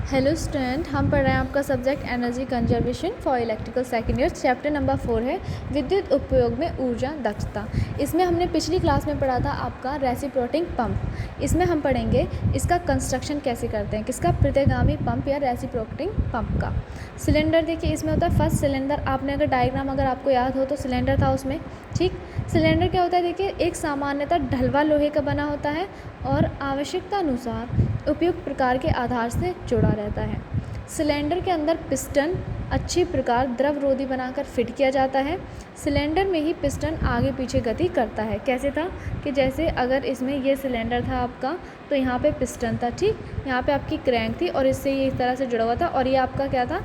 Hello student, हम पढ़ रहे हैं आपका subject energy conservation for electrical second year. Chapter number 4 है विद्युत उपयोग में ऊर्जा दक्षता। इसमें हमने पिछली क्लास में पढ़ा था आपका रेसिप्रोकेटिंग पंप। इसमें हम पढ़ेंगे इसका कंस्ट्रक्शन कैसे करते हैं, किसका, प्रतिगामी पंप या रेसिप्रोकेटिंग पंप का। सिलेंडर देखिए इसमें होता है फर्स्ट सिलेंडर। आपने अगर डायग्राम अगर आपको याद हो तो सिलेंडर था उसमें, ठीक। सिलेंडर क्या होता है, देखिए एक सामान्यतः ढलवा लोहे का बना होता है और आवश्यकता अनुसार उपयुक्त प्रकार के आधार से जुड़ा रहता है। सिलेंडर के अंदर पिस्टन अच्छी प्रकार द्रवरोधी बनाकर फिट किया जाता है। सिलेंडर में ही पिस्टन आगे पीछे गति करता है। कैसे था कि जैसे अगर इसमें ये सिलेंडर था आपका तो यहाँ पे पिस्टन था, ठीक। यहाँ पे आपकी क्रैंक थी और इससे ये इस तरह से जुड़ा हुआ था और ये आपका क्या था,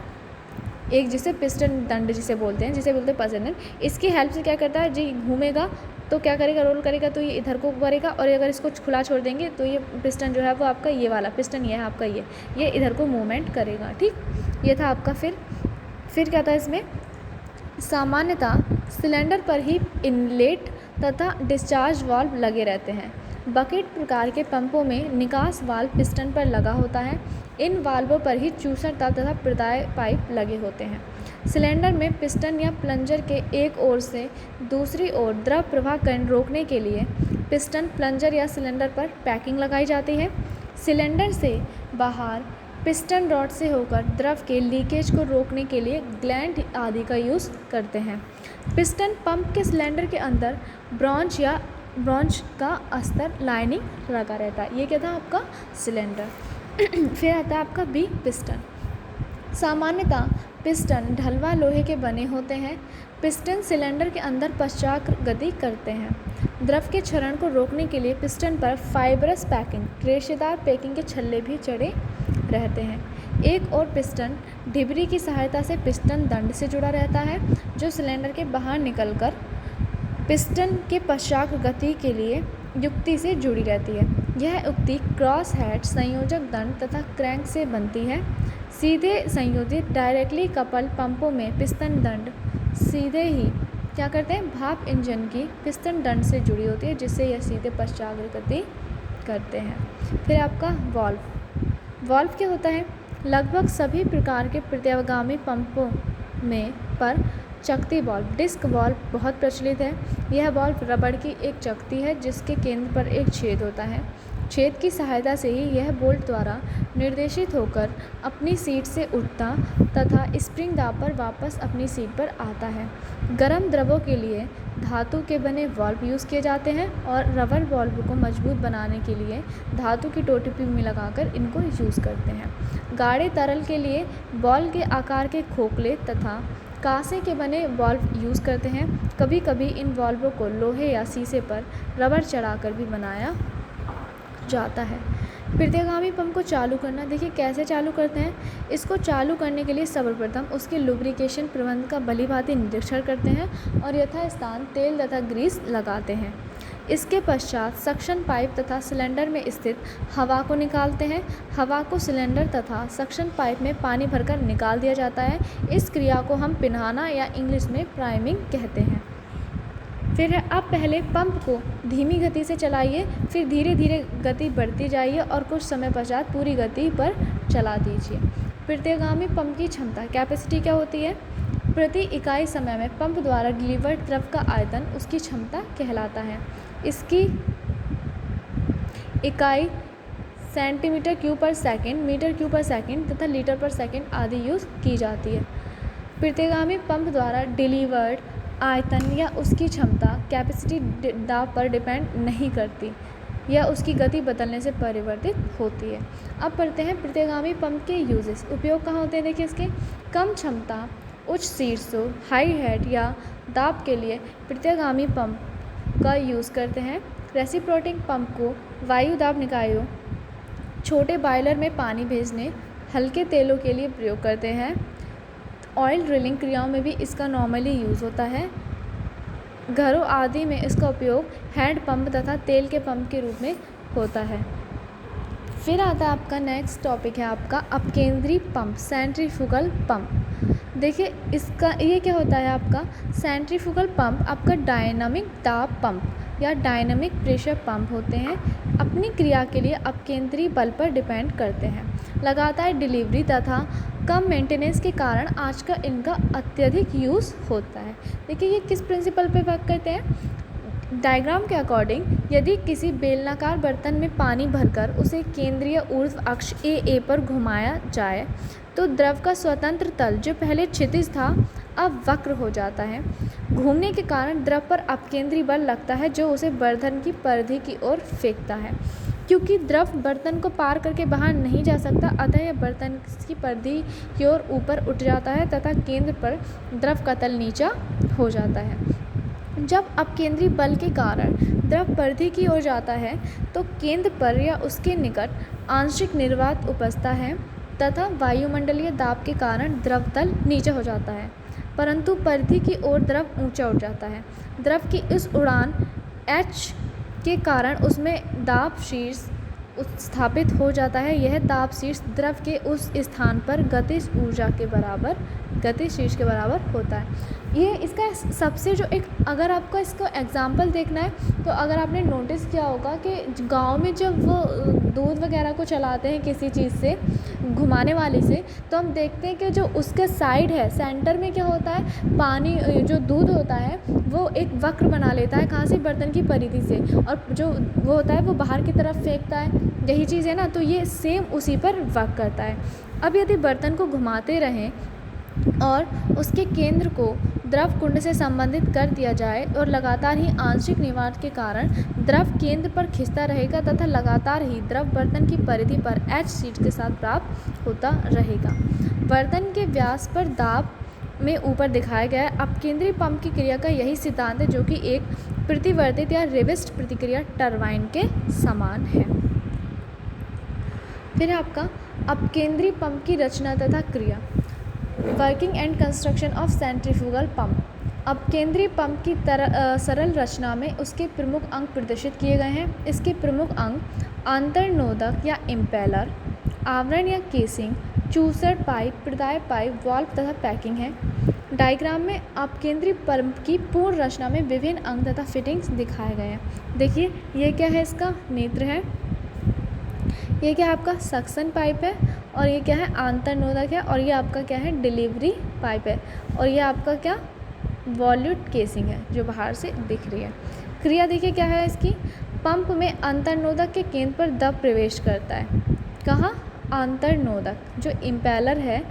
एक जिसे पिस्टन दंड जिसे बोलते हैं, जिसे बोलते हैं पजनर। इसकी हेल्प से क्या करता है, जी घूमेगा तो क्या करेगा, रोल करेगा तो ये इधर को करेगा और अगर इसको खुला छोड़ देंगे तो ये पिस्टन जो है वो आपका ये वाला पिस्टन ये है आपका ये इधर को मूवमेंट करेगा, ठीक। ये था आपका। फिर क्या था इसमें, सामान्यतः सिलेंडर पर ही इनलेट तथा डिस्चार्ज वाल्व लगे रहते हैं। बकेट प्रकार के पंपों में निकास वाल्व पिस्टन पर लगा होता है। इन वाल्वों पर ही चूसर तल तथा प्रदाय पाइप लगे होते हैं। सिलेंडर में पिस्टन या प्लंजर के एक ओर से दूसरी ओर द्रव प्रवाह करंट रोकने के लिए पिस्टन, प्लंजर या सिलेंडर पर पैकिंग लगाई जाती है। सिलेंडर से बाहर पिस्टन रॉड से होकर द्रव के लीकेज को रोकने के लिए ग्लैंड आदि का यूज़ करते हैं। पिस्टन पंप के सिलेंडर के अंदर ब्रॉन्च का अस्तर लाइनिंग लगा रहता है। ये क्या था आपका सिलेंडर। फिर आता है आपका बी, पिस्टन। सामान्यतः पिस्टन ढलवा लोहे के बने होते हैं। पिस्टन सिलेंडर के अंदर पश्चात गति करते हैं। द्रव के क्षरण को रोकने के लिए पिस्टन पर फाइबरस पैकिंग, रेशेदार पैकिंग के छल्ले भी चढ़े रहते हैं। एक और पिस्टन ढिबरी की सहायता से पिस्टन दंड से जुड़ा रहता है, जो सिलेंडर के बाहर निकलकर पिस्टन के पश्चात गति के लिए युक्ति से जुड़ी रहती है। यह युक्ति क्रॉस हेड, संयोजक दंड तथा क्रैंक से बनती है। सीधे संयोजित डायरेक्टली कपल पंपों में पिस्टन दंड सीधे ही क्या करते हैं, भाप इंजन की पिस्टन दंड से जुड़ी होती है, जिससे यह सीधे पश्चात गति करते हैं। फिर आपका वाल्व क्या होता है, लगभग सभी प्रकार के प्रतिगामी पंपों में पर चकती वाल्व, डिस्क वाल्व बहुत प्रचलित है। यह वाल्व रबड़ की एक चकती है जिसके केंद्र पर एक छेद होता है। छेद की सहायता से ही यह बोल्ट द्वारा निर्देशित होकर अपनी सीट से उठता तथा स्प्रिंग दाब पर वापस अपनी सीट पर आता है। गर्म द्रवों के लिए धातु के बने वाल्व यूज़ किए जाते हैं और रबर वाल्व को मजबूत बनाने के लिए धातु की टोटी में लगाकर इनको यूज़ करते हैं। गाढ़े तरल के लिए बॉल के आकार के खोखले तथा कांसे के बने वाल्व यूज़ करते हैं। कभी कभी इन वाल्वों को लोहे या शीशे पर रबर चढ़ाकर भी बनाया जाता है। प्रतिगामी पंप को चालू करना, देखिए कैसे चालू करते हैं। इसको चालू करने के लिए सर्वप्रथम उसके लुब्रिकेशन प्रबंध का भलीभांति निरीक्षण करते हैं और यथास्थान तेल तथा ग्रीस लगाते हैं। इसके पश्चात सक्शन पाइप तथा सिलेंडर में स्थित हवा को निकालते हैं। हवा को सिलेंडर तथा सक्शन पाइप में पानी भरकर निकाल दिया जाता है। इस क्रिया को हम पिन्हाना या इंग्लिश में प्राइमिंग कहते हैं। फिर आप पहले पंप को धीमी गति से चलाइए, फिर धीरे धीरे गति बढ़ती जाइए और कुछ समय पश्चात पूरी गति पर चला दीजिए। प्रतिगामी पंप की क्षमता, कैपेसिटी क्या होती है, प्रति इकाई समय में पंप द्वारा डिलीवर्ड द्रव का आयतन उसकी क्षमता कहलाता है। इसकी इकाई सेंटीमीटर क्यूब पर सेकंड, मीटर क्यूब पर सेकंड तथा लीटर पर सेकंड आदि यूज़ की जाती है। प्रतिगामी पंप द्वारा डिलीवर्ड आयतन या उसकी क्षमता कैपेसिटी दाब पर डिपेंड नहीं करती, यह उसकी गति बदलने से परिवर्तित होती है। अब पढ़ते हैं प्रतिगामी पंप के यूजेस, उपयोग कहाँ होते हैं। देखिए इसके कम क्षमता, उच्च शीर्षों, हाई हेड या दाब के लिए प्रतिगामी पंप का यूज़ करते हैं। रेसिप्रोकेटिंग पंप को वायु दाब निकायों, छोटे बॉयलर में पानी भेजने, हल्के तेलों के लिए प्रयोग करते हैं। ऑयल ड्रिलिंग क्रियाओं में भी इसका नॉर्मली यूज़ होता है। घरों आदि में इसका उपयोग हैंड पंप तथा तेल के पंप के रूप में होता है। फिर आता है आपका नेक्स्ट टॉपिक है आपका अपकेंद्री पंप, सेंट्रीफ्यूगल पंप। देखिए इसका ये क्या होता है, आपका सेंट्रीफ्यूगल पंप आपका डायनामिक दाब पंप या डायनामिक प्रेशर पंप होते हैं। अपनी क्रिया के लिए अपकेंद्री बल पर डिपेंड करते हैं। लगातार डिलीवरी तथा कम मेंटेनेंस के कारण आज का इनका अत्यधिक यूज़ होता है। देखिए ये किस प्रिंसिपल पे वर्क करते हैं। डायग्राम के अकॉर्डिंग यदि किसी बेलनाकार बर्तन में पानी भरकर उसे केंद्रीय ऊर्ध्व अक्ष ए पर घुमाया जाए तो द्रव का स्वतंत्र तल जो पहले क्षितिज था अब वक्र हो जाता है। घूमने के कारण द्रव पर अपकेंद्री बल लगता है जो उसे बर्तन की परिधि की ओर फेंकता है। क्योंकि द्रव बर्तन को पार करके बाहर नहीं जा सकता, अतः यह बर्तन की परिधि की ओर ऊपर उठ जाता है तथा केंद्र पर द्रव का तल नीचा हो जाता है। जब अपकेंद्री बल के कारण द्रव परिधि की ओर जाता है तो केंद्र पर या उसके निकट आंशिक निर्वात उपजता है तथा वायुमंडलीय दाब के कारण द्रव तल नीचे हो जाता है, परंतु परिधि की ओर द्रव ऊंचा उठ जाता है। द्रव की इस उड़ान H के कारण उसमें दाब शीर्ष स्थापित हो जाता है। यह दाब शीर्ष द्रव के उस स्थान पर गतिज ऊर्जा के बराबर, गतिज शीर्ष के बराबर होता है। ये इसका सबसे जो एक, अगर आपको इसको एग्जाम्पल देखना है तो अगर आपने नोटिस किया होगा कि गांव में जब वो दूध वगैरह को चलाते हैं किसी चीज़ से, घुमाने वाली से, तो हम देखते हैं कि जो उसके साइड है, सेंटर में क्या होता है, पानी जो दूध होता है वो एक वक्र बना लेता है, कहाँ से, बर्तन की परिधि से, और जो वो होता है वो बाहर की तरफ फेंकता है। यही चीज़ है ना, तो ये सेम उसी पर वर्क करता है। अब यदि बर्तन को घुमाते रहें और उसके केंद्र को द्रव कुंड से संबंधित कर दिया जाए और लगातार ही आंशिक निवात के कारण द्रव केंद्र पर खिंचता रहेगा तथा लगातार ही द्रव बर्तन की परिधि पर H शीट के साथ प्राप्त होता रहेगा। बर्तन के व्यास पर दाब में ऊपर दिखाया गया है। अपकेंद्री पंप की क्रिया का यही सिद्धांत है जो कि एक प्रतिवर्तित या रिवर्स्ड प्रतिक्रिया टरबाइन के समान है। फिर है आपका अपकेंद्री पंप की रचना तथा क्रिया। Working and construction of centrifugal pump. अपकेंद्री पंप की सरल रचना में उसके प्रमुख अंग प्रदर्शित किए गए हैं। इसके प्रमुख अंग आंतरनोदक या इम्पेलर, आवरण या केसिंग, चूसर पाइप, प्रदाय पाइप, वाल्व तथा पैकिंग है। डायग्राम में अपकेंद्री पंप की पूर्ण रचना में विभिन्न अंग तथा फिटिंग्स दिखाए गए हैं। देखिए ये क्या है, इसका नेत्र है, ये क्या है आपका सक्शन पाइप है, और ये क्या है आंतरनोदक है, और ये आपका क्या है डिलीवरी पाइप है, और ये आपका क्या वॉल्यूट केसिंग है जो बाहर से दिख रही है। क्रिया देखिए क्या है इसकी, पंप में अंतर्नोदक के केंद्र पर द्रव प्रवेश करता है। कहाँ, अंतर्नोदक, जो इम्पेलर है,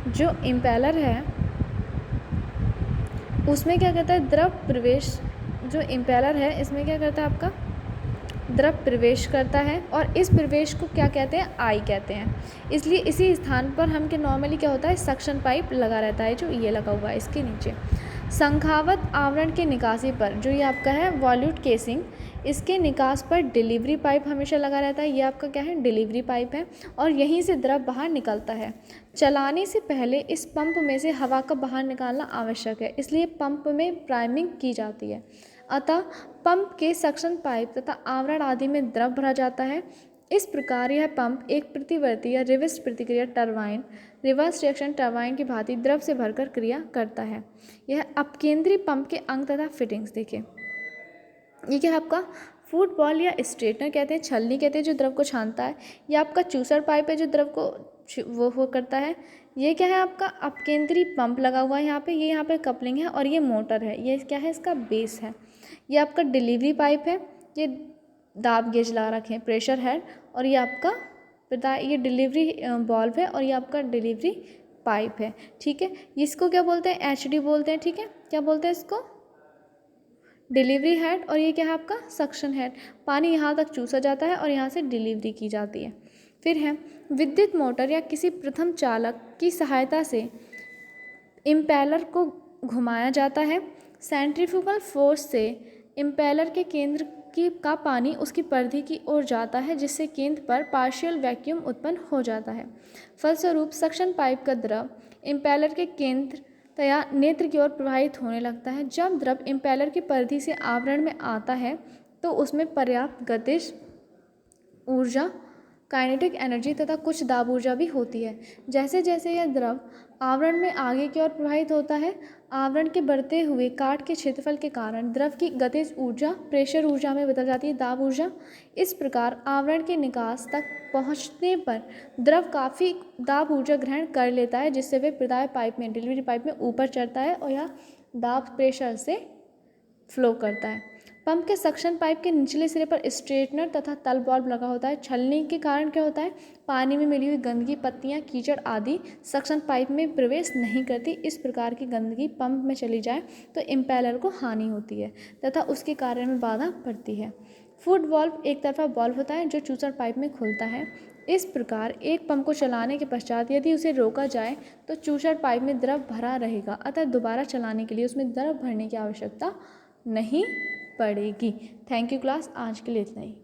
जो इम्पेलर है उसमें क्या करता है द्रव प्रवेश, जो इम्पेलर है इसमें क्या करता है आपका द्रव प्रवेश करता है, और इस प्रवेश को क्या कहते हैं, आई कहते हैं। इसलिए इसी स्थान पर हम के नॉर्मली क्या होता है सक्शन पाइप लगा रहता है, जो ये लगा हुआ है इसके नीचे। संखावत आवरण के निकासी पर, जो ये आपका है वॉल्यूट केसिंग, इसके निकास पर डिलीवरी पाइप हमेशा लगा रहता है। ये आपका क्या है डिलीवरी पाइप है, और यहीं से द्रव बाहर निकलता है। चलाने से पहले इस पंप में से हवा का बाहर निकालना आवश्यक है, इसलिए पंप में प्राइमिंग की जाती है। अतः पंप के सक्शन पाइप तथा आवरण आदि में द्रव भरा जाता है। इस प्रकार यह पंप एक प्रतिवर्ती या रिवर्स प्रतिक्रिया टरबाइन, रिवर्स रिएक्शन टरबाइन की भांति द्रव से भरकर क्रिया करता है। यह अपकेंद्री पंप के अंग तथा फिटिंग्स देखिए। ये क्या है आपका फुटबॉल या स्ट्रेटनर कहते हैं, छलनी कहते हैं जो द्रव को छानता है। ये आपका चूसर पाइप है जो द्रव को वो करता है। ये क्या है आपका अपकेंद्री पंप लगा हुआ है यहाँ पे, ये यहाँ पे कपलिंग है, और ये मोटर है, ये क्या है इसका बेस है। ये आपका डिलीवरी पाइप है, ये दाब गेज लगा रखे हैं, प्रेशर हेड, और ये आपका पता है ये डिलीवरी बॉल्व है, और ये आपका डिलीवरी पाइप है। ठीक है, इसको क्या बोलते हैं HD बोलते हैं। ठीक है, क्या बोलते हैं इसको डिलीवरी हेड, और ये क्या है आपका सक्शन हेड। पानी यहाँ तक चूसा जाता है और यहाँ से डिलीवरी की जाती है। फिर है विद्युत मोटर या किसी प्रथम चालक की सहायता से इम्पेलर को घुमाया जाता है। सेंट्रीफ्यूगल फोर्स से इम्पेलर के केंद्र का पानी उसकी परिधि की ओर जाता है, जिससे केंद्र पर पार्शियल वैक्यूम उत्पन्न हो जाता है। फलस्वरूप सक्शन पाइप का द्रव इम्पेलर के केंद्र या नेत्र की ओर प्रवाहित होने लगता है। जब द्रव इम्पेलर की परिधि से आवरण में आता है तो उसमें पर्याप्त गतिज ऊर्जा, काइनेटिक एनर्जी तथा कुछ दाब ऊर्जा भी होती है। जैसे जैसे यह द्रव आवरण में आगे की ओर प्रवाहित होता है, आवरण के बढ़ते हुए काट के क्षेत्रफल के कारण द्रव की गतिज ऊर्जा प्रेशर ऊर्जा में बदल जाती है, दाब ऊर्जा। इस प्रकार आवरण के निकास तक पहुंचने पर द्रव काफ़ी दाब ऊर्जा ग्रहण कर लेता है, जिससे वे प्रदाय पाइप में, डिलीवरी पाइप में ऊपर चढ़ता है और यह दाब प्रेशर से फ्लो करता है। पंप के सक्शन पाइप के निचले सिरे पर स्ट्रेटनर तथा तल वाल्व लगा होता है। छलनी के कारण क्या होता है, पानी में मिली हुई गंदगी, पत्तियां, कीचड़ आदि सक्शन पाइप में प्रवेश नहीं करती। इस प्रकार की गंदगी पंप में चली जाए तो इम्पेलर को हानि होती है तथा उसके कार्य में बाधा पड़ती है। फुट वाल्व एक तरफा वाल्व होता है जो चूसर पाइप में खुलता है। इस प्रकार एक पंप को चलाने के पश्चात यदि उसे रोका जाए तो चूसर पाइप में द्रव भरा रहेगा, अतः दोबारा चलाने के लिए उसमें द्रव भरने की आवश्यकता नहीं पड़ेगी। थैंक यू क्लास, आज के लिए इतना ही।